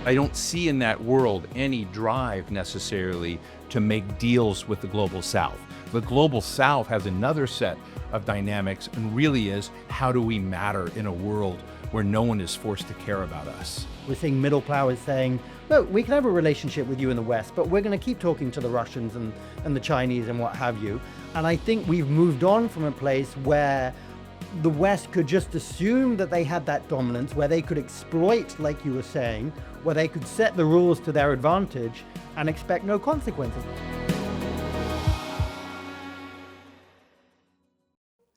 I don't see in that world any drive necessarily to make deals with the global south. The global south has another set of dynamics and really is, how do we matter in a world where no one is forced to care about us? We're seeing middle powers saying, look, we can have a relationship with you in the West, but we're going to keep talking to the Russians and the Chinese and what have you. And I think we've moved on from a place where the West could just assume that they had that dominance, where they could exploit, like you were saying, where they could set the rules to their advantage and expect no consequences.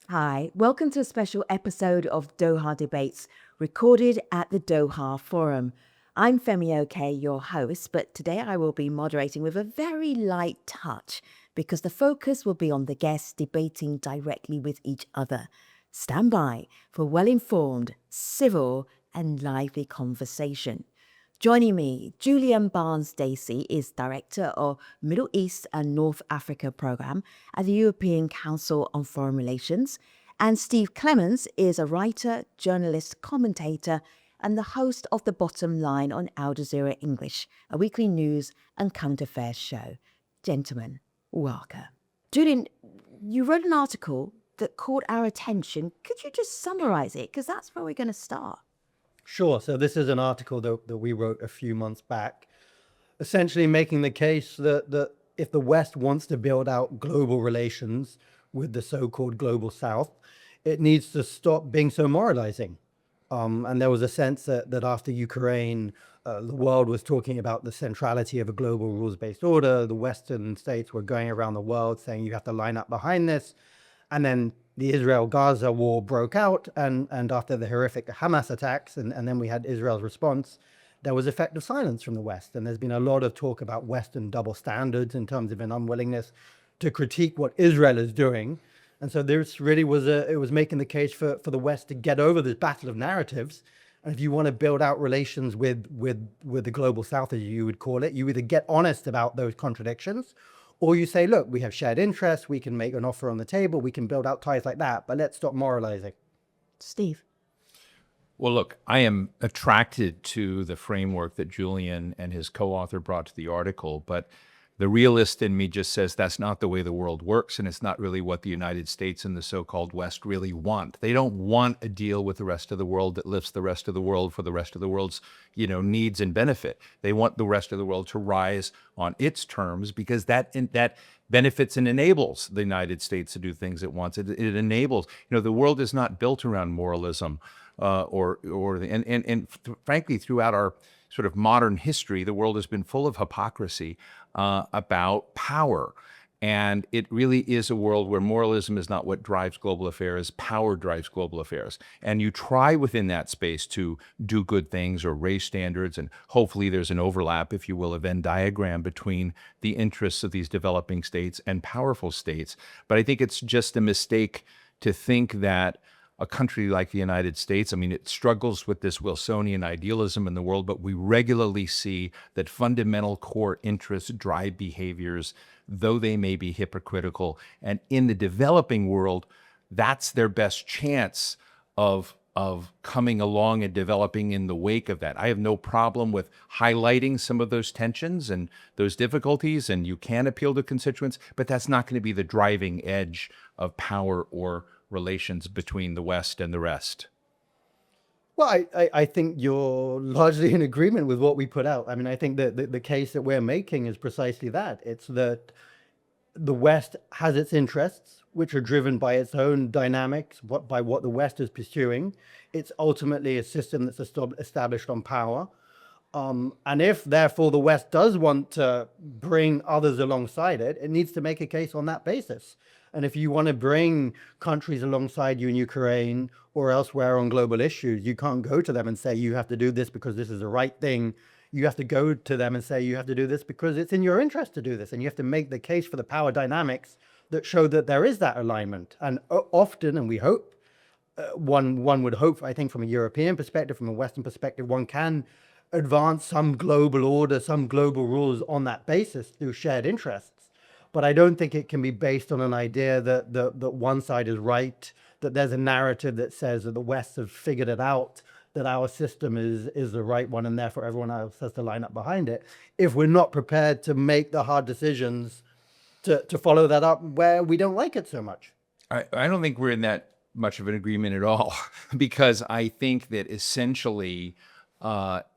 Hi, welcome to a special episode of Doha Debates, recorded at the Doha Forum. I'm Femi OK, your host, but today I will be moderating with a very light touch because the focus will be on the guests debating directly with each other. Stand by for well-informed, civil and lively conversation. Joining me, Julien Barnes-Dacey is Director of Middle East and North Africa Programme at the European Council on Foreign Relations, and Steve Clemons is a writer, journalist, commentator, and the host of The Bottom Line on Al Jazeera English, a weekly news and current affairs show. Gentlemen, welcome. Julien, you wrote an article that caught our attention. Could you just summarize it? Because that's where we're going to start. Sure. So this is an article that we wrote a few months back, essentially making the case that if the West wants to build out global relations with the so-called global South, it needs to stop being so moralizing. And there was a sense that after Ukraine, the world was talking about the centrality of a global rules-based order. The Western states were going around the world saying you have to line up behind this. And then the Israel-Gaza war broke out, and after the horrific Hamas attacks, and then we had Israel's response, there was effective silence from the West. And there's been a lot of talk about Western double standards in terms of an unwillingness to critique what Israel is doing. And so this really was making the case for the West to get over this battle of narratives. And if you want to build out relations with the global South, as you would call it, you either get honest about those contradictions, or you say, look, we have shared interests, we can make an offer on the table, we can build out ties like that, but let's stop moralizing. Steve. Well, look, I am attracted to the framework that Julien and his co-author brought to the article, but the realist in me just says that's not the way the world works, and it's not really what the United States and the so-called West really want. They don't want a deal with the rest of the world that lifts the rest of the world for the rest of the world's, needs and benefit. They want the rest of the world to rise on its terms because that benefits and enables the United States to do things it wants. It enables, the world is not built around moralism, frankly, throughout our sort of modern history, the world has been full of hypocrisy about power. And it really is a world where moralism is not what drives global affairs, power drives global affairs. And you try within that space to do good things or raise standards, and hopefully there's an overlap, if you will, a Venn diagram between the interests of these developing states and powerful states. But I think it's just a mistake to think that a country like the United States, it struggles with this Wilsonian idealism in the world, but we regularly see that fundamental core interests drive behaviors, though they may be hypocritical. And in the developing world, that's their best chance of coming along and developing in the wake of that. I have no problem with highlighting some of those tensions and those difficulties, and you can appeal to constituents, but that's not going to be the driving edge of power or relations between the West and the rest. Well, I think you're largely in agreement with what we put out. I think that the case that we're making is precisely that. It's that the West has its interests, which are driven by its own dynamics, by what the West is pursuing. It's ultimately a system that's established on power. And if, therefore, the West does want to bring others alongside it, it needs to make a case on that basis. And if you want to bring countries alongside you in Ukraine or elsewhere on global issues, you can't go to them and say, you have to do this because this is the right thing. You have to go to them and say, you have to do this because it's in your interest to do this. And you have to make the case for the power dynamics that show that there is that alignment. And often, and we hope, one would hope, I think, from a European perspective, from a Western perspective, one can advance some global order, some global rules on that basis through shared interests. But I don't think it can be based on an idea that one side is right, that there's a narrative that says that the West has figured it out, that our system is the right one and therefore everyone else has to line up behind it, if we're not prepared to make the hard decisions to follow that up where we don't like it so much. I don't think we're in that much of an agreement at all, because I think that essentially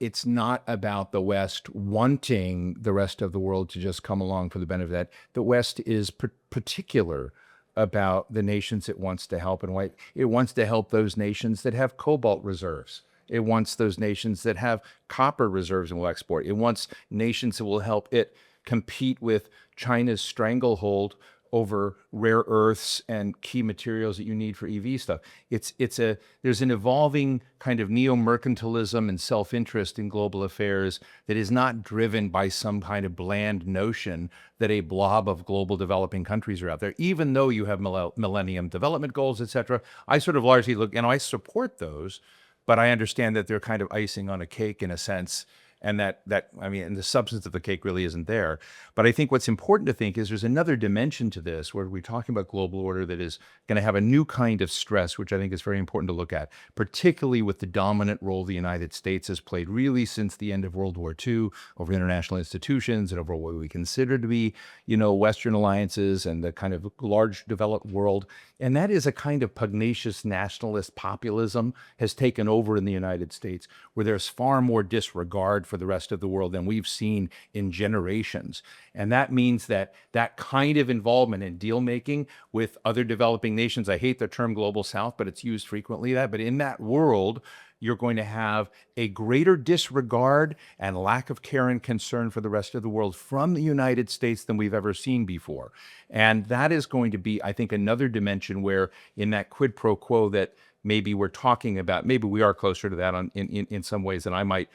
it's not about the West wanting the rest of the world to just come along for the benefit of that. The West is particular about the nations it wants to help, and it wants to help those nations that have cobalt reserves. It wants those nations that have copper reserves and will export. It wants nations that will help it compete with China's stranglehold over rare earths and key materials that you need for EV stuff. There's an evolving kind of neo-mercantilism and self-interest in global affairs that is not driven by some kind of bland notion that a blob of global developing countries are out there, even though you have Millennium Development Goals, et cetera. I sort of largely look, and I support those, but I understand that they're kind of icing on a cake in a sense. And and the substance of the cake really isn't there. But I think what's important to think is there's another dimension to this where we're talking about global order that is going to have a new kind of stress, which I think is very important to look at, particularly with the dominant role the United States has played really since the end of World War II over international institutions and over what we consider to be, Western alliances and the kind of large developed world. And that is a kind of pugnacious nationalist populism has taken over in the United States, where there's far more disregard for the rest of the world than we've seen in generations. And that means that kind of involvement in deal making with other developing nations, I hate the term global south, but it's used frequently, but in that world, you're going to have a greater disregard and lack of care and concern for the rest of the world from the United States than we've ever seen before. And that is going to be, I think, another dimension where in that quid pro quo that maybe we're talking about, maybe we are closer to that in some ways than I might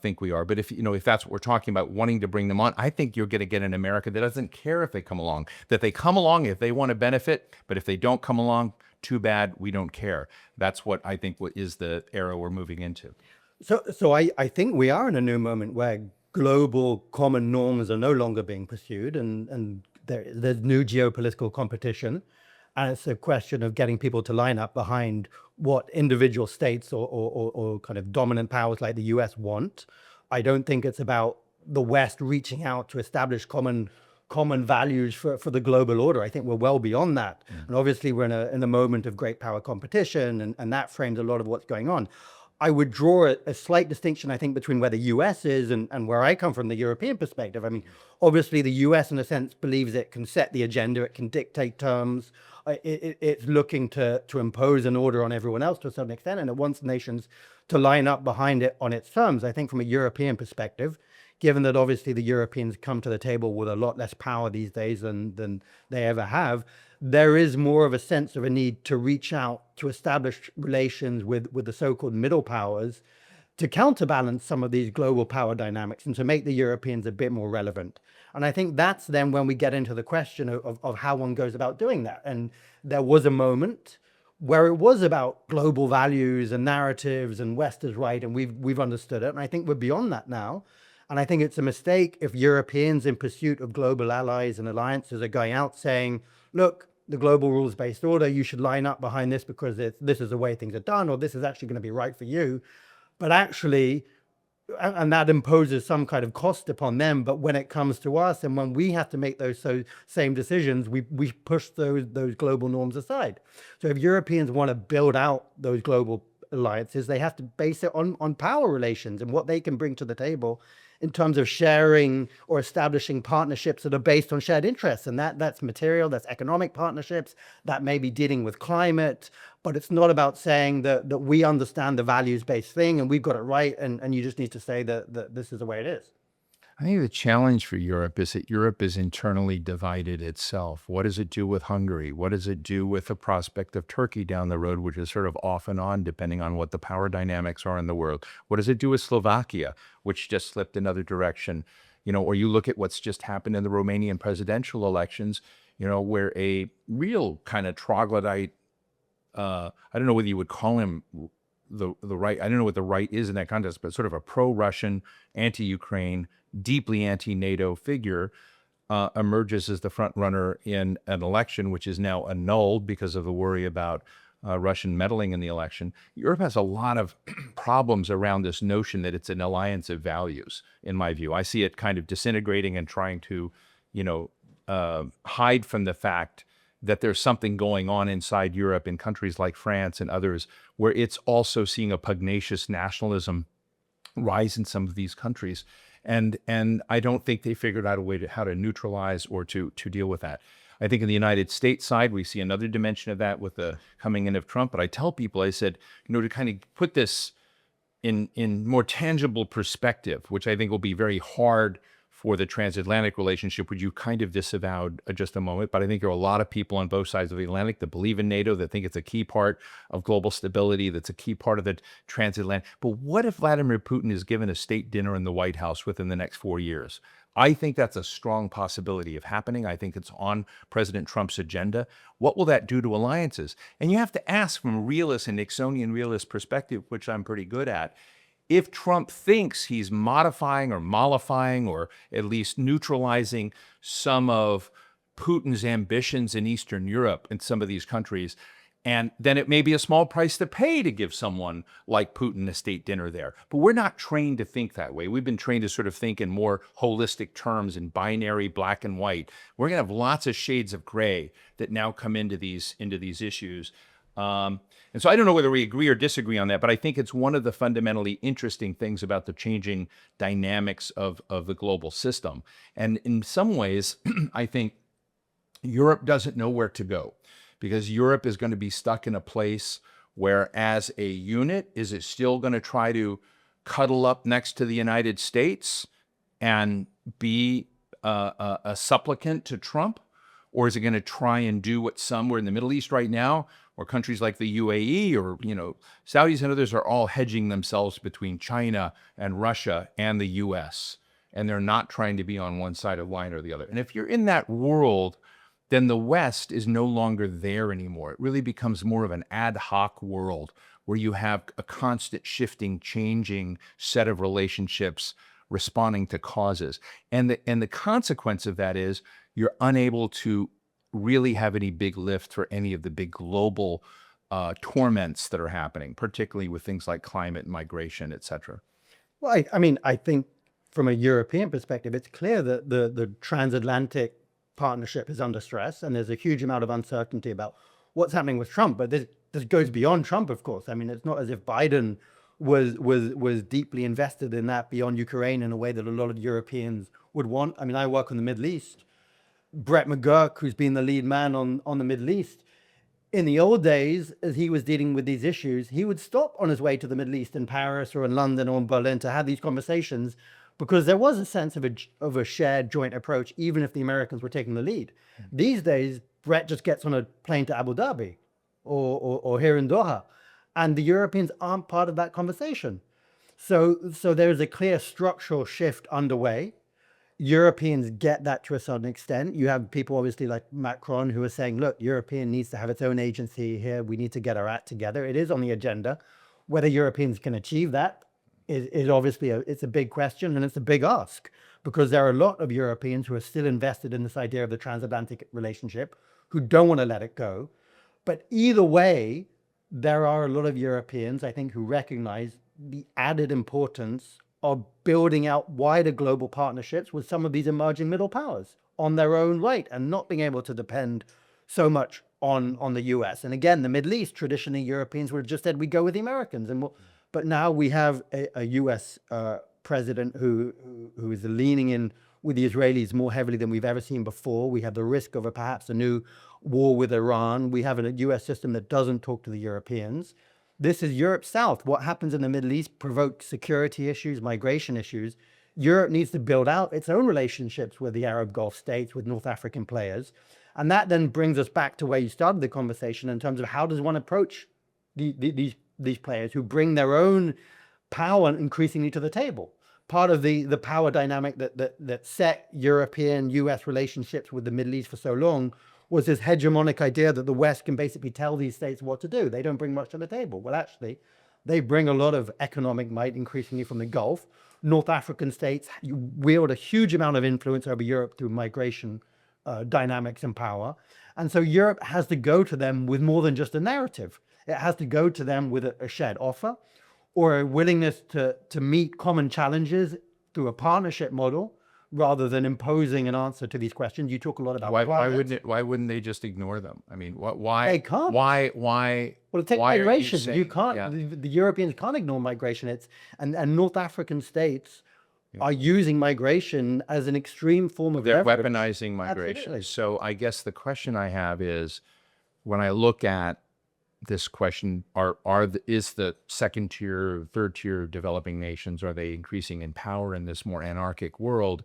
think we are. But if that's what we're talking about, wanting to bring them on, I think you're going to get an America that doesn't care if they come along, that they come along if they want to benefit, but if they don't come along, too bad, we don't care. That's what I think is the era we're moving into. So I think we are in a new moment where global common norms are no longer being pursued, and there's new geopolitical competition. And it's a question of getting people to line up behind what individual states or kind of dominant powers like the US want. I don't think it's about the West reaching out to establish common values for the global order. I think we're well beyond that. And obviously we're in a moment of great power competition, and that frames a lot of what's going on. I would draw a slight distinction, I think, between where the US is and where I come from, the European perspective. I mean, obviously the US, in a sense, believes it can set the agenda, it can dictate terms. It's looking to impose an order on everyone else to a certain extent, and it wants nations to line up behind it on its terms. I think from a European perspective, given that obviously the Europeans come to the table with a lot less power these days than they ever have, there is more of a sense of a need to reach out to establish relations with the so-called middle powers to counterbalance some of these global power dynamics and to make the Europeans a bit more relevant. And I think that's then when we get into the question of how one goes about doing that. And there was a moment where it was about global values and narratives and West is right, and we've understood it. And I think we're beyond that now. And I think it's a mistake if Europeans in pursuit of global allies and alliances are going out saying, look, the global rules-based order, you should line up behind this because this is the way things are done, or this is actually going to be right for you. But actually, and that imposes some kind of cost upon them. But when it comes to us and when we have to make those same decisions, we push those global norms aside. So if Europeans want to build out those global alliances, they have to base it on power relations and what they can bring to the table in terms of sharing or establishing partnerships that are based on shared interests. And that's material, that's economic partnerships, that may be dealing with climate, but it's not about saying that we understand the values-based thing and we've got it right, and you just need to say that this is the way it is. I think the challenge for Europe is that Europe is internally divided itself. What does it do with Hungary? What does it do with the prospect of Turkey down the road, which is sort of off and on depending on what the power dynamics are in the world? What does it do with Slovakia, which just slipped another direction? Or you look at what's just happened in the Romanian presidential elections, where a real kind of troglodyte, I don't know whether you would call him the right, I don't know what the right is in that context, but sort of a pro-Russian, anti-Ukraine, deeply anti-NATO figure emerges as the front runner in an election which is now annulled because of the worry about Russian meddling in the election. Europe has a lot of problems around this notion that it's an alliance of values, in my view. I see it kind of disintegrating and trying to, hide from the fact that there's something going on inside Europe in countries like France and others, where it's also seeing a pugnacious nationalism rise in some of these countries. And I don't think they figured out a way to how to neutralize or to deal with that. I think in the United States side, we see another dimension of that with the coming in of Trump. But I tell people, I said, to kind of put this in more tangible perspective, which I think will be very hard for the transatlantic relationship, which you kind of disavowed just a moment. But I think there are a lot of people on both sides of the Atlantic that believe in NATO, that think it's a key part of global stability, that's a key part of the transatlantic. But what if Vladimir Putin is given a state dinner in the White House within the next 4 years? I think that's a strong possibility of happening. I think it's on President Trump's agenda. What will that do to alliances? And you have to ask from a realist and Nixonian realist perspective, which I'm pretty good at, if Trump thinks he's modifying or mollifying or at least neutralizing some of Putin's ambitions in Eastern Europe and some of these countries, and then it may be a small price to pay to give someone like Putin a state dinner there. But we're not trained to think that way. We've been trained to sort of think in more holistic terms, in binary black and white. We're going to have lots of shades of gray that now come into these issues. And so I don't know whether we agree or disagree on that, but I think it's one of the fundamentally interesting things about the changing dynamics of the global system. And in some ways, I think Europe doesn't know where to go, because Europe is going to be stuck in a place where, as a unit, is it still going to try to cuddle up next to the United States and be a supplicant to Trump? Or is it going to try and do what somewhere in the Middle East right now, or countries like the UAE or, Saudis and others are all hedging themselves between China and Russia and the US, and they're not trying to be on one side of the line or the other. And if you're in that world, then the West is no longer there anymore. It really becomes more of an ad hoc world where you have a constant shifting, changing set of relationships responding to causes. And the consequence of that is you're unable to really have any big lift for any of the big global torments that are happening, particularly with things like climate and migration, et cetera. Well, I think from a European perspective, it's clear that the transatlantic partnership is under stress, and there's a huge amount of uncertainty about what's happening with Trump. But this goes beyond Trump, of course. It's not as if Biden was deeply invested in that beyond Ukraine in a way that a lot of Europeans would want. I work on the Middle East. Brett McGurk, who's been the lead man on the Middle East, in the old days, as he was dealing with these issues, he would stop on his way to the Middle East in Paris or in London or in Berlin to have these conversations, because there was a sense of a shared joint approach, even if the Americans were taking the lead. These days, Brett just gets on a plane to Abu Dhabi or here in Doha, and the Europeans aren't part of that conversation. So there's a clear structural shift underway. Europeans get that to a certain extent. You have people obviously like Macron who are saying, look, European needs to have its own agency here. We need to get our act together. It is on the agenda. Whether Europeans can achieve that is obviously it's a big question, and it's a big ask, because there are a lot of Europeans who are still invested in this idea of the transatlantic relationship, who don't want to let it go. But either way, there are a lot of Europeans, I think, who recognize the added importance of building out wider global partnerships with some of these emerging middle powers on their own right, and not being able to depend so much on the US. And again, the Middle East, traditionally Europeans would have just said, we go with the Americans. But now we have a US president who is leaning in with the Israelis more heavily than we've ever seen before. We have the risk of perhaps a new war with Iran. We have a US system that doesn't talk to the Europeans. This is Europe South. What happens in the Middle East provokes security issues, migration issues. Europe needs to build out its own relationships with the Arab Gulf states, with North African players. And that then brings us back to where you started the conversation in terms of how does one approach these players who bring their own power increasingly to the table. Part of the power dynamic that set European-US relationships with the Middle East for so long was this hegemonic idea that the West can basically tell these states what to do. They don't bring much to the table. Well, actually, they bring a lot of economic might increasingly from the Gulf. North African states wield a huge amount of influence over Europe through migration dynamics and power. And so Europe has to go to them with more than just a narrative. It has to go to them with a shared offer, or a willingness to meet common challenges through a partnership model rather than imposing an answer to these questions. You talk a lot about Why wouldn't they just ignore them? I mean, why? They can't. Why? Well, take why are migration. saying- You can't. yeah. The Europeans can't ignore migration. And North African states are using migration as an extreme form of They're leverage. weaponizing migration. Absolutely. So I guess the question I have is, when I look at this question, is the second tier, third tier developing nations, are they increasing in power in this more anarchic world?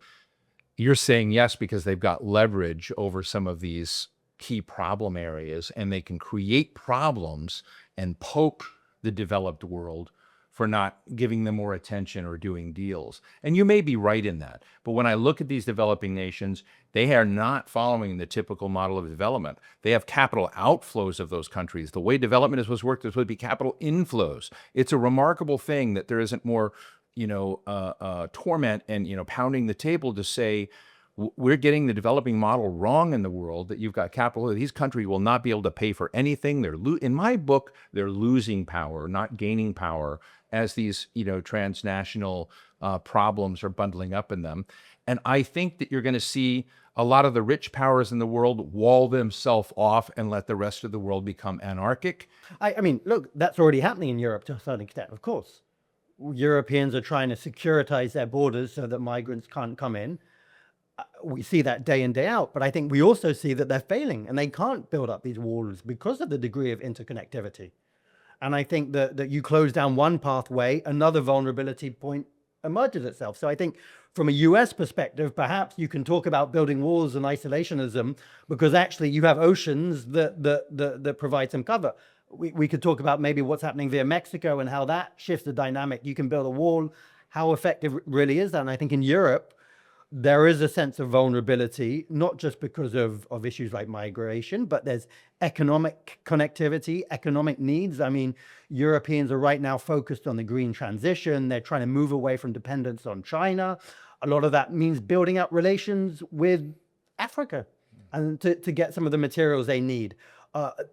You're saying yes, because they've got leverage over some of these key problem areas, and they can create problems and poke the developed world for not giving them more attention or doing deals. And you may be right in that. But when I look at these developing nations, they are not following the typical model of development. They have capital outflows of those countries. The way development is worked is would be capital inflows. It's a remarkable thing that there isn't more, torment and, pounding the table to say, we're getting the developing model wrong in the world, that you've got capital. These countries will not be able to pay for anything. In my book, they're losing power, not gaining power, as these, transnational problems are bundling up in them. And I think that you're going to see a lot of the rich powers in the world wall themselves off and let the rest of the world become anarchic. I mean, look, that's already happening in Europe to a certain extent, of course. Europeans are trying to securitize their borders so that migrants can't come in. We see that day in, day out, but I think we also see that they're failing and they can't build up these walls because of the degree of interconnectivity. And I think that you close down one pathway, another vulnerability point emerges itself. So I think from a US perspective, perhaps you can talk about building walls and isolationism because actually you have oceans that provide some cover. We could talk about maybe what's happening via Mexico and how that shifts the dynamic. You can build a wall. How effective really is that? And I think in Europe, there is a sense of vulnerability, not just because of issues like migration, but there's economic connectivity, economic needs. I mean, Europeans are right now focused on the green transition. They're trying to move away from dependence on China. A lot of that means building up relations with Africa and to get some of the materials they need.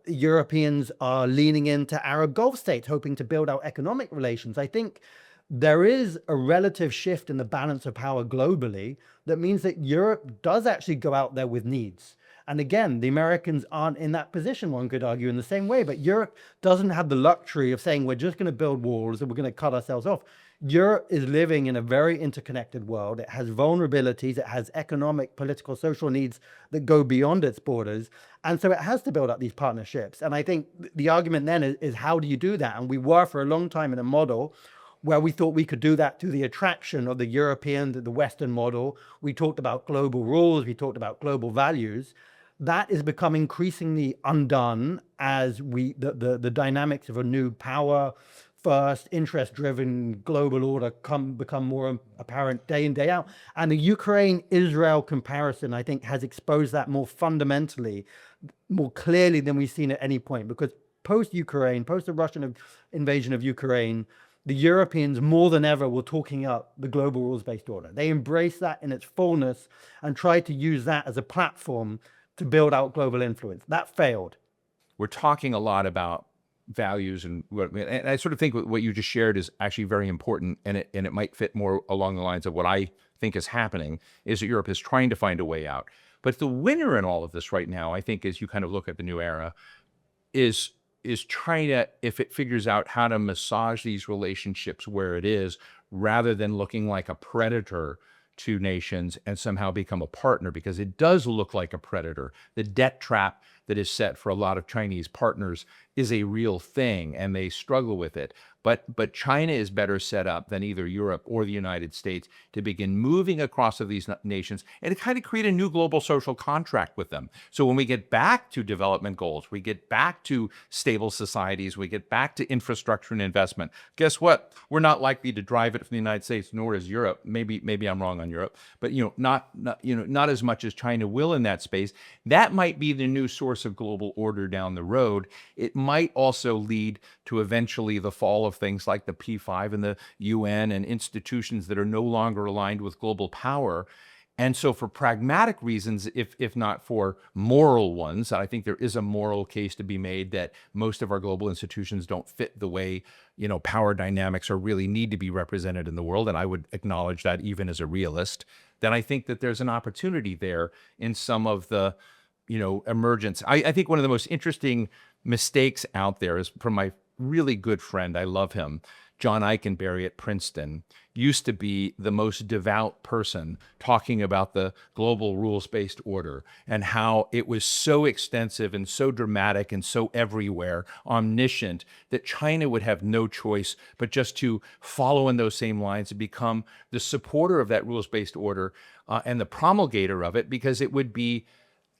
Europeans are leaning into Arab Gulf states, hoping to build out economic relations. I think there is a relative shift in the balance of power globally that means that Europe does actually go out there with needs. And again, the Americans aren't in that position, one could argue, in the same way. But Europe doesn't have the luxury of saying, we're just going to build walls and we're going to cut ourselves off. Europe is living in a very interconnected world. It has vulnerabilities. It has economic, political, social needs that go beyond its borders. And so it has to build up these partnerships. And I think the argument then is how do you do that? And we were for a long time in a model where we thought we could do that through the attraction of the European, the Western model. We talked about global rules. We talked about global values. That is become increasingly undone as the dynamics of a new power first, interest-driven global order become more apparent day in, day out. And the Ukraine-Israel comparison, I think, has exposed that more fundamentally, more clearly than we've seen at any point. Because post-Ukraine, post the Russian invasion of Ukraine, the Europeans more than ever were talking up the global rules-based order. They embraced that in its fullness and tried to use that as a platform to build out global influence. That failed. We're talking a lot about values, and I sort of think what you just shared is actually very important, and it might fit more along the lines of what I think is happening, is that Europe is trying to find a way out. But the winner in all of this right now, I think, as you kind of look at the new era, is China, if it figures out how to massage these relationships where it is, rather than looking like a predator to nations and somehow become a partner, because it does look like a predator. The debt trap that is set for a lot of Chinese partners is a real thing, and they struggle with it. But China is better set up than either Europe or the United States to begin moving across of these nations and to kind of create a new global social contract with them. So when we get back to development goals, we get back to stable societies, we get back to infrastructure and investment, guess what? We're not likely to drive it from the United States, nor is Europe. Maybe I'm wrong on Europe, but not as much as China will in that space. That might be the new source of global order down the road. It might also lead to eventually the fall of things like the P5 and the UN and institutions that are no longer aligned with global power. And so for pragmatic reasons, if not for moral ones, I think there is a moral case to be made that most of our global institutions don't fit the way, power dynamics or really need to be represented in the world. And I would acknowledge that even as a realist. Then I think that there's an opportunity there in some of the, emergence. I think one of the most interesting mistakes out there is from my really good friend, I love him, John Eikenberry at Princeton, used to be the most devout person talking about the global rules-based order and how it was so extensive and so dramatic and so everywhere, omniscient, that China would have no choice but just to follow in those same lines and become the supporter of that rules-based order and the promulgator of it, because it would be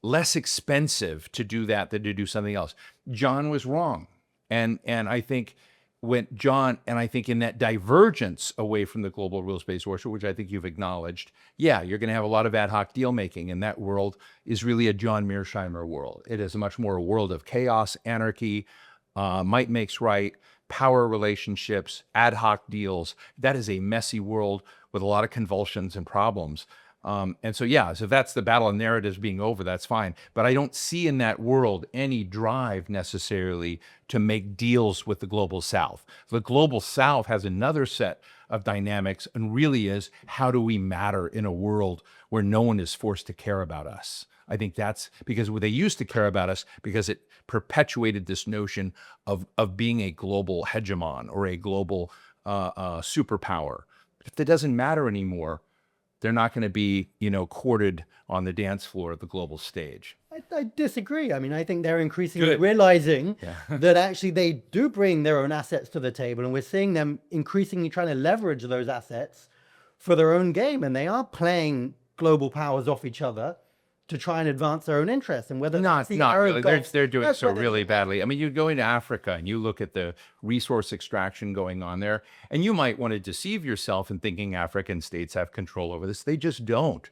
less expensive to do that than to do something else. John was wrong. And I think I think in that divergence away from the global rules-based order, which I think you've acknowledged, you're going to have a lot of ad hoc deal making, and that world is really a John Mearsheimer world. It is much more a world of chaos, anarchy, might makes right, power relationships, ad hoc deals. That is a messy world with a lot of convulsions and problems. So if that's the battle of narratives being over, that's fine. But I don't see in that world any drive necessarily to make deals with the global South. The global South has another set of dynamics and really is, how do we matter in a world where no one is forced to care about us? I think that's because they used to care about us because it perpetuated this notion of being a global hegemon or a global superpower. If that doesn't matter anymore, they're not going to be, courted on the dance floor of the global stage. I disagree. I mean, I think they're increasingly realizing that actually they do bring their own assets to the table, and we're seeing them increasingly trying to leverage those assets for their own game, and they are playing global powers off each other to try and advance their own interests. And whether not really. They're doing so really badly. I mean, you go into Africa and you look at the resource extraction going on there, and you might want to deceive yourself in thinking African states have control over this. They just don't.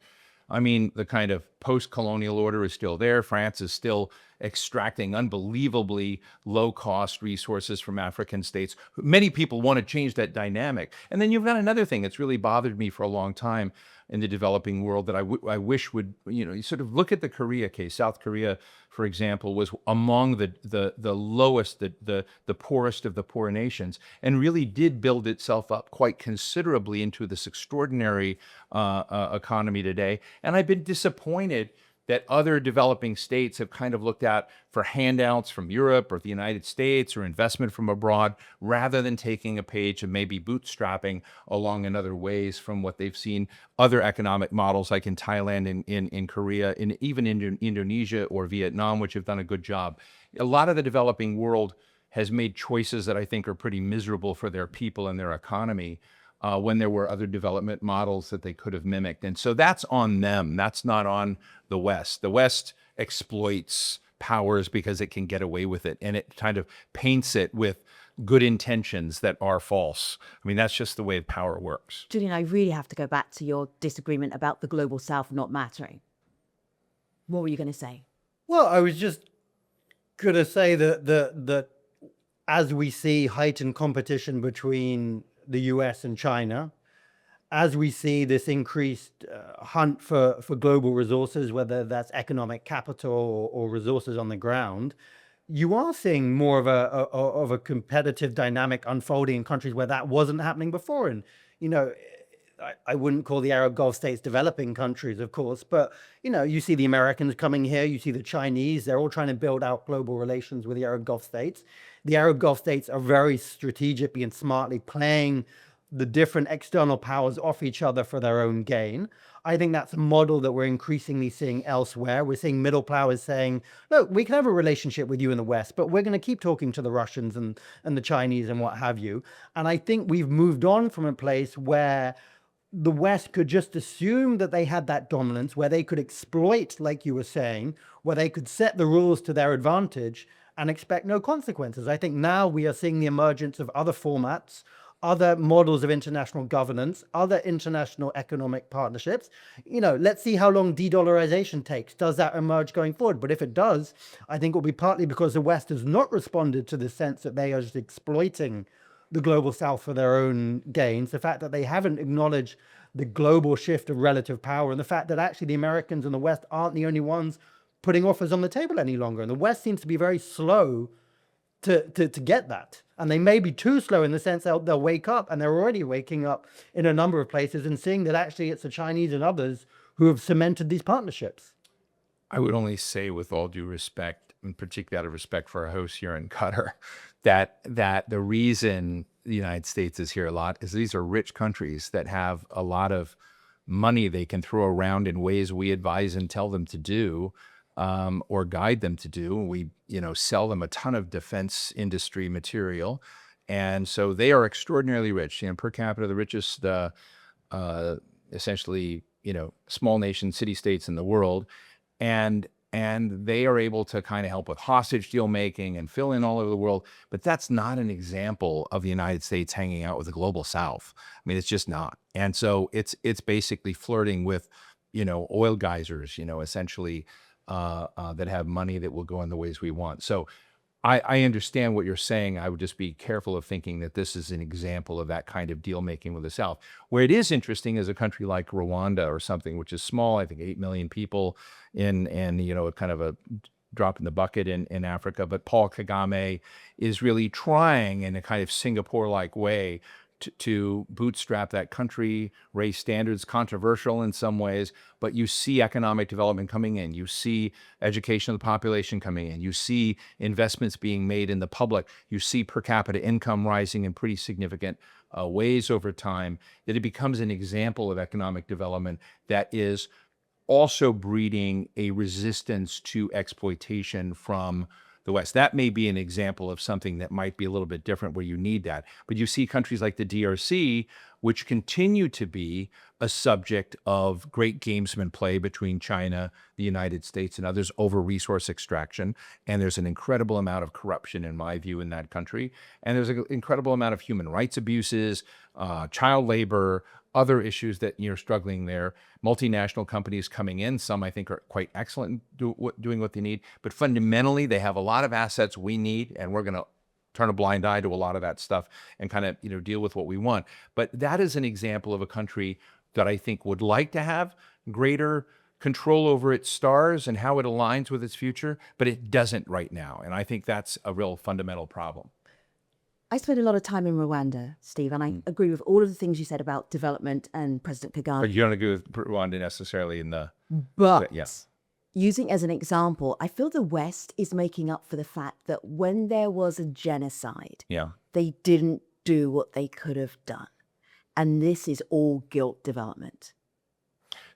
I mean, the kind of post-colonial order is still there. France is still extracting unbelievably low-cost resources from African states. Many people want to change that dynamic. And then you've got another thing that's really bothered me for a long time in the developing world that I wish would, you sort of look at the Korea case. South Korea, for example, was among the lowest, the poorest of the poor nations, and really did build itself up quite considerably into this extraordinary economy today. And I've been disappointed that other developing states have kind of looked at for handouts from Europe or the United States or investment from abroad, rather than taking a page and maybe bootstrapping along in other ways from what they've seen other economic models like in Thailand, in Korea, even in Indonesia or Vietnam, which have done a good job. A lot of the developing world has made choices that I think are pretty miserable for their people and their economy, when there were other development models that they could have mimicked. And so that's on them. That's not on the West. The West exploits powers because it can get away with it, and it kind of paints it with good intentions that are false. I mean, that's just the way power works. Julien, I really have to go back to your disagreement about the global South not mattering. What were you going to say? Well, I was just going to say that as we see heightened competition between the US and China, as we see this increased hunt for global resources, whether that's economic capital or resources on the ground, you are seeing more of a competitive dynamic unfolding in countries where that wasn't happening before. And, I wouldn't call the Arab Gulf states developing countries, of course, but, you see the Americans coming here, you see the Chinese, they're all trying to build out global relations with the Arab Gulf states. The Arab Gulf states are very strategically and smartly playing the different external powers off each other for their own gain. I think that's a model that we're increasingly seeing elsewhere. We're seeing middle powers saying, look, we can have a relationship with you in the West, but we're going to keep talking to the Russians and the Chinese and what have you. And I think we've moved on from a place where the West could just assume that they had that dominance, where they could exploit, like you were saying, where they could set the rules to their advantage and expect no consequences. I think now we are seeing the emergence of other formats, other models of international governance, other international economic partnerships. Let's see how long de-dollarization takes. Does that emerge going forward? But if it does, I think it will be partly because the West has not responded to the sense that they are just exploiting the global South for their own gains, the fact that they haven't acknowledged the global shift of relative power, and the fact that actually the Americans and the West aren't the only ones putting offers on the table any longer. And the West seems to be very slow to get that. And they may be too slow in the sense that they'll wake up, and they're already waking up in a number of places and seeing that actually it's the Chinese and others who have cemented these partnerships. I would only say, with all due respect, and particularly out of respect for our host here in Qatar, that the reason the United States is here a lot is these are rich countries that have a lot of money they can throw around in ways we advise and tell them to do, or guide them to do. We, sell them a ton of defense industry material, and so they are extraordinarily rich. Per capita, the richest, essentially, small nation, city states in the world. And they are able to kind of help with hostage deal making and fill in all over the world. But that's not an example of the United States hanging out with the global South. I mean, it's just not. And so it's basically flirting with, oil geysers, essentially, that have money that will go in the ways we want. So I understand what you're saying. I would just be careful of thinking that this is an example of that kind of deal making with the South. Where it is interesting is a country like Rwanda or something, which is small, I think 8 million people and kind of a drop in the bucket in Africa. But Paul Kagame is really trying in a kind of Singapore-like way to bootstrap that country, raise standards, controversial in some ways, but you see economic development coming in. You see education of the population coming in. You see investments being made in the public. You see per capita income rising in pretty significant ways over time, that it becomes an example of economic development that is also breeding a resistance to exploitation from the West. That may be an example of something that might be a little bit different where you need that. But you see countries like the DRC, which continue to be a subject of great gamesman play between China, the United States, and others over resource extraction. And there's an incredible amount of corruption, in my view, in that country. And there's an incredible amount of human rights abuses, child labor, other issues that you're struggling there. Multinational companies coming in, some I think are quite excellent doing what they need, but fundamentally they have a lot of assets we need, and we're going to turn a blind eye to a lot of that stuff and kind of deal with what we want. But that is an example of a country that I think would like to have greater control over its stars and how it aligns with its future, but it doesn't right now. And I think that's a real fundamental problem. I spent a lot of time in Rwanda, Steve, and I agree with all of the things you said about development and President Kagame. But you don't agree with Rwanda necessarily in the... But yeah. Using as an example, I feel the West is making up for the fact that when there was a genocide, they didn't do what they could have done. And this is all guilt development.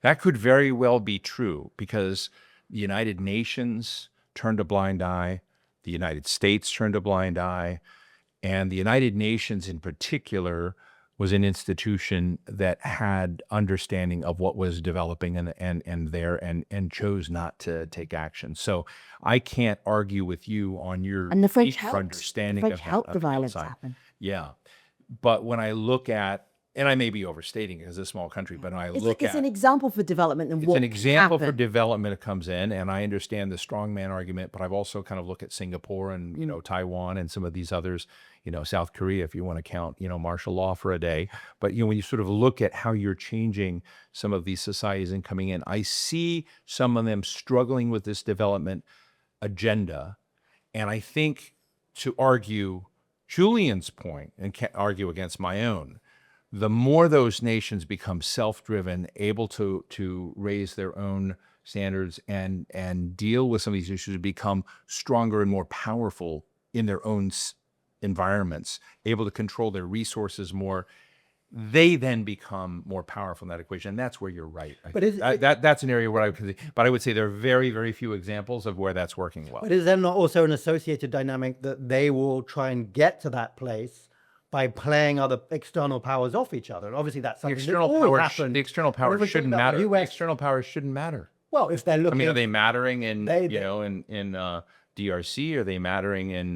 That could very well be true, because the United Nations turned a blind eye, the United States turned a blind eye, and the United Nations in particular was an institution that had understanding of what was developing and chose not to take action. So I can't argue with you on your and the French deep helped. understanding The French of helped of the violence outside. happen. Yeah. But when I look at, and I may be overstating it as a small country, but when I look It's at an example for development and it's what an example for happened. development that comes in, and I understand the strongman argument, but I've also kind of looked at Singapore and Taiwan and some of these others, South Korea, if you want to count martial law for a day. But when you sort of look at how you're changing some of these societies and coming in, I see some of them struggling with this development agenda, and I think to argue Julian's point and argue against my own, the more those nations become self-driven, able to raise their own standards and deal with some of these issues, become stronger and more powerful in their own environments, able to control their resources more, they then become more powerful in that equation. And that's where you're right. That's an area where but I would say there are very, very few examples of where that's working well. But is there not also an associated dynamic that they will try and get to that place by playing other external powers off each other? And obviously that's something The external power Whenever we shouldn't talk about matter. US The external powers shouldn't matter. Well, if they're looking, I mean, are they mattering in They- DRC? Are they mattering in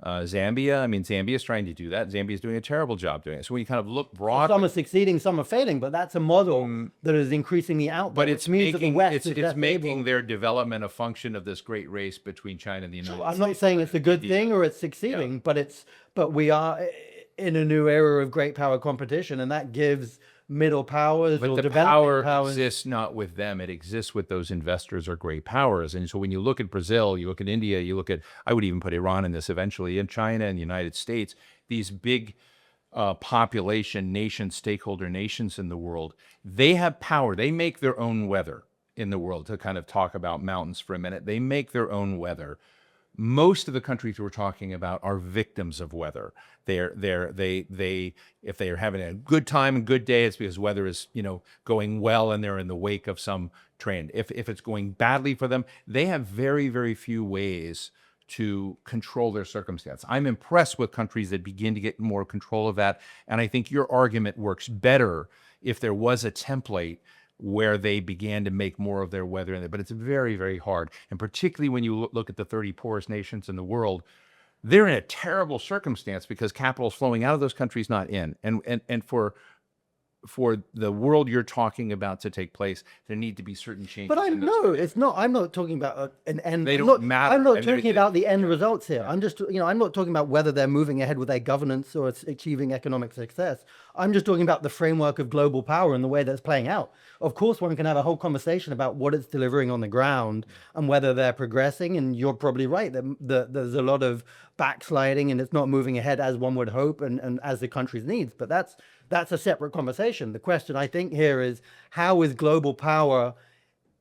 Zambia? I mean, Zambia is trying to do that. Zambia is doing a terrible job doing it. So when you kind of look broadly, some are succeeding, some are failing, but that's a model that is increasingly out there. but it's which means that the making West it's is less making able- their development a function of this great race between China and the United States. I'm not saying it's a good thing or it's succeeding, but we are. in a new era of great power competition, and that gives middle powers But or the developing power powers. exists not with them. It exists with those investors or great powers. And so when you look at Brazil, you look at India, you look at, I would even put Iran in this eventually, and China and the United States, these big population nations, stakeholder nations in the world, they have power. They make their own weather in the world. To kind of talk about mountains for a minute, they make their own weather. Most of the countries we're talking about are victims of weather. They if they are having a good time and good day, it's because weather is, going well and they're in the wake of some trend. If it's going badly for them, they have very, very few ways to control their circumstance. I'm impressed with countries that begin to get more control of that. And I think your argument works better if there was a template where they began to make more of their weather in it. But it's very, very hard. And particularly when you look at the 30 poorest nations in the world, they're in a terrible circumstance because capital is flowing out of those countries, not in. And for the world you're talking about to take place, there need to be certain changes. But I'm not talking about an end. They don't matter. I'm not talking about the end results here. I'm just, I'm not talking about whether they're moving ahead with their governance or achieving economic success. I'm just talking about the framework of global power and the way that's playing out. Of course, one can have a whole conversation about what it's delivering on the ground and whether they're progressing. And you're probably right that there's a lot of backsliding and it's not moving ahead as one would hope and as the country's needs. But that's a separate conversation. The question I think here is, how is global power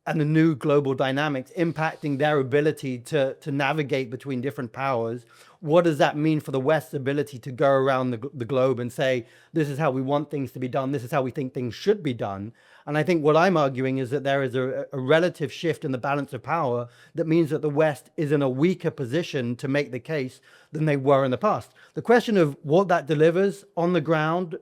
and the new global dynamics impacting their ability to navigate between different powers? What does that mean for the West's ability to go around the globe and say, this is how we want things to be done, this is how we think things should be done? And I think what I'm arguing is that there is a relative shift in the balance of power that means that the West is in a weaker position to make the case than they were in the past. The question of what that delivers on the ground,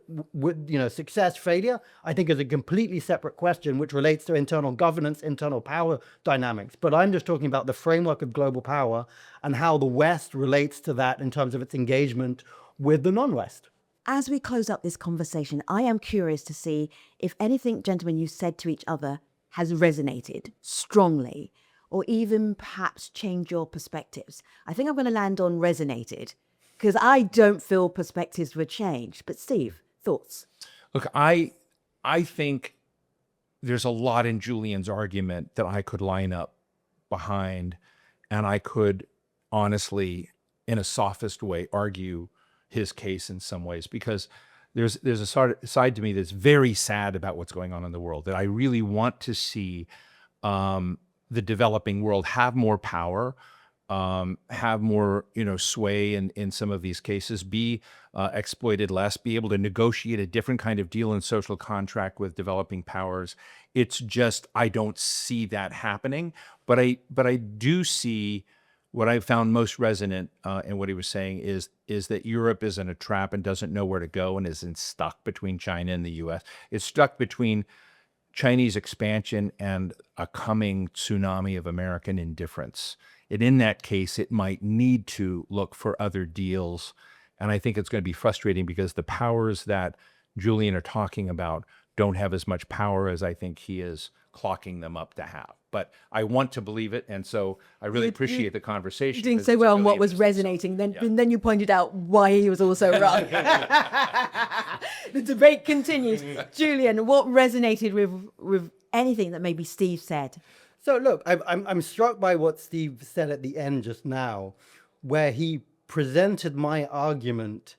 success, failure, I think is a completely separate question, which relates to internal governance, internal power dynamics. But I'm just talking about the framework of global power and how the West relates to that in terms of its engagement with the non-West. As we close up this conversation, I am curious to see if anything, gentlemen, you said to each other has resonated strongly or even perhaps changed your perspectives. I think I'm going to land on resonated because I don't feel perspectives were changed. But Steve, thoughts? Look, I think there's a lot in Julien's argument that I could line up behind, and I could honestly, in a sophist way, argue his case in some ways, because there's a side to me that's very sad about what's going on in the world, that I really want to see the developing world have more power, have more sway in some of these cases, be exploited less, be able to negotiate a different kind of deal and social contract with developing powers. It's just, I don't see that happening, but I do see what I found most resonant in what he was saying is that Europe is in a trap and doesn't know where to go and is stuck between China and the U.S. It's stuck between Chinese expansion and a coming tsunami of American indifference. And in that case, it might need to look for other deals. And I think it's going to be frustrating because the powers that Julien are talking about don't have as much power as I think he is clocking them up to have. But I want to believe it, and so I really appreciate the conversation. You're doing so well on what was resonating. Then you pointed out why he was also wrong. The debate continues. Julien, what resonated with anything that maybe Steve said? So look, I'm struck by what Steve said at the end just now, where he presented my argument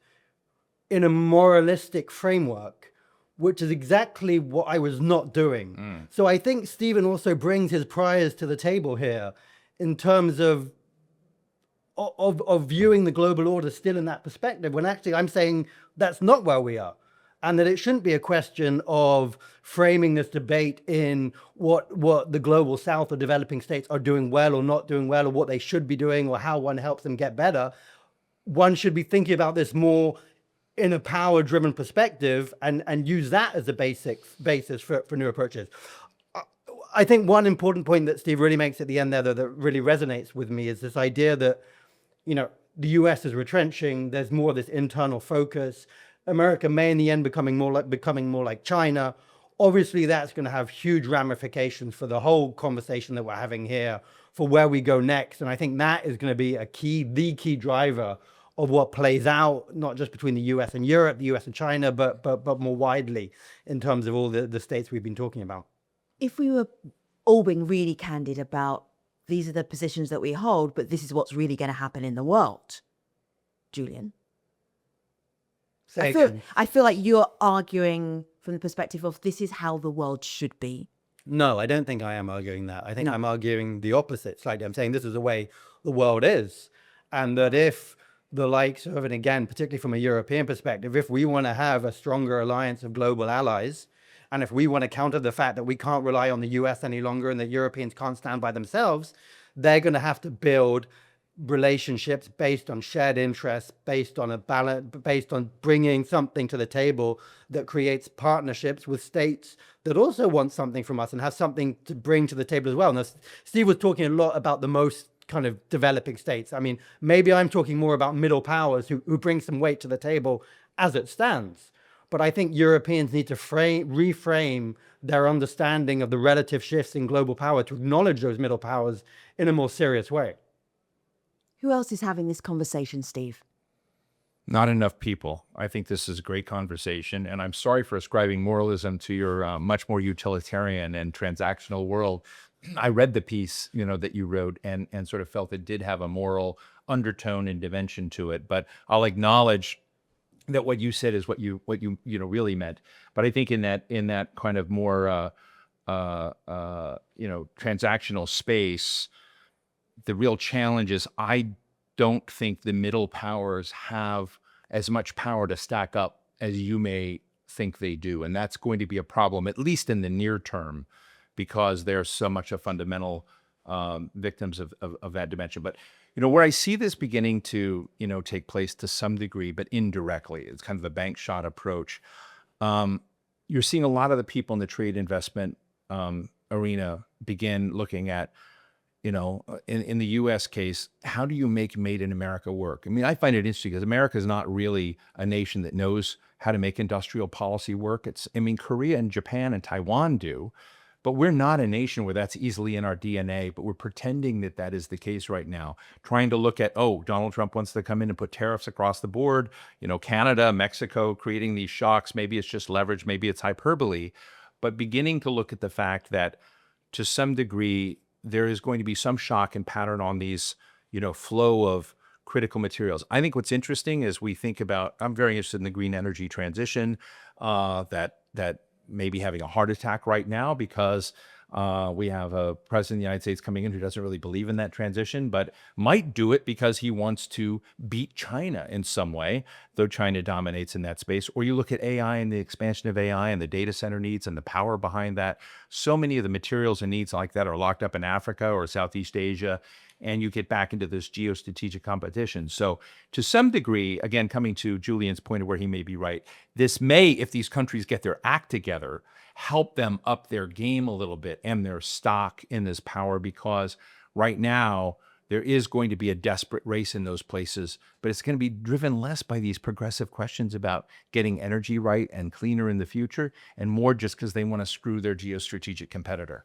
in a moralistic framework, which is exactly what I was not doing. So I think Stephen also brings his priors to the table here in terms of viewing the global order still in that perspective, when actually I'm saying that's not where we are. And that it shouldn't be a question of framing this debate in what the global south or developing states are doing well or not doing well, or what they should be doing, or how one helps them get better. One should be thinking about this more in a power-driven perspective and use that as a basis for new approaches. I think one important point that Steve really makes at the end there that really resonates with me is this idea that, the US is retrenching, there's more of this internal focus. America may in the end becoming more like China. Obviously, that's going to have huge ramifications for the whole conversation that we're having here, for where we go next. And I think that is going to be the key driver of what plays out, not just between the US and Europe, the US and China, but more widely in terms of all the states we've been talking about. If we were all being really candid about these are the positions that we hold, but this is what's really going to happen in the world, Julien? I feel like you're arguing from the perspective of this is how the world should be. No, I don't think I am arguing that. I think I'm arguing the opposite slightly. I'm saying this is the way the world is. And that if the likes of, and again, particularly from a European perspective, if we want to have a stronger alliance of global allies, and if we want to counter the fact that we can't rely on the US any longer and that Europeans can't stand by themselves, they're going to have to build relationships based on shared interests, based on a balance, based on bringing something to the table that creates partnerships with states that also want something from us and have something to bring to the table as well. Now, Steve was talking a lot about the most kind of developing states. I mean, maybe I'm talking more about middle powers who bring some weight to the table as it stands. But I think Europeans need to reframe their understanding of the relative shifts in global power to acknowledge those middle powers in a more serious way. Who else is having this conversation, Steve? Not enough people. I think this is a great conversation, and I'm sorry for ascribing moralism to your much more utilitarian and transactional world. I read the piece, that you wrote, and sort of felt it did have a moral undertone and dimension to it. But I'll acknowledge that what you said is what you really meant. But I think in that kind of more transactional space, the real challenge is I don't think the middle powers have as much power to stack up as you may think they do. And that's going to be a problem, at least in the near term, because they're so much a fundamental victims of that dimension. But, where I see this beginning to, take place to some degree, but indirectly, it's kind of a bank shot approach. You're seeing a lot of the people in the trade investment arena begin looking at, in the U.S. case, how do you make Made in America work? I mean, I find it interesting because America is not really a nation that knows how to make industrial policy work. Korea and Japan and Taiwan do, but we're not a nation where that's easily in our DNA, but we're pretending that that is the case right now, trying to look at, Donald Trump wants to come in and put tariffs across the board, Canada, Mexico, creating these shocks. Maybe it's just leverage, maybe it's hyperbole, but beginning to look at the fact that to some degree, there is going to be some shock and pattern on these, flow of critical materials. I think what's interesting is we think about, I'm very interested in the green energy transition, that may be having a heart attack right now because we have a president of the United States coming in who doesn't really believe in that transition, but might do it because he wants to beat China in some way, though China dominates in that space. Or you look at AI and the expansion of AI and the data center needs and the power behind that. So many of the materials and needs like that are locked up in Africa or Southeast Asia, and you get back into this geostrategic competition. So to some degree, again, coming to Julien's point of where he may be right, this may, if these countries get their act together, help them up their game a little bit and their stock in this power, because right now there is going to be a desperate race in those places, but it's going to be driven less by these progressive questions about getting energy right and cleaner in the future, and more just because they want to screw their geostrategic competitor.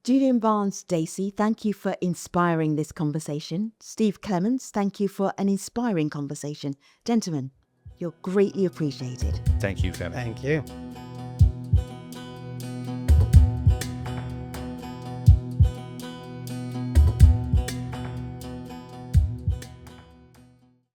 Julien Barnes-Dacey, thank you for inspiring this conversation. Steve Clemons, thank you for an inspiring conversation. Gentlemen, you're greatly appreciated. Thank you, Femi. Thank you.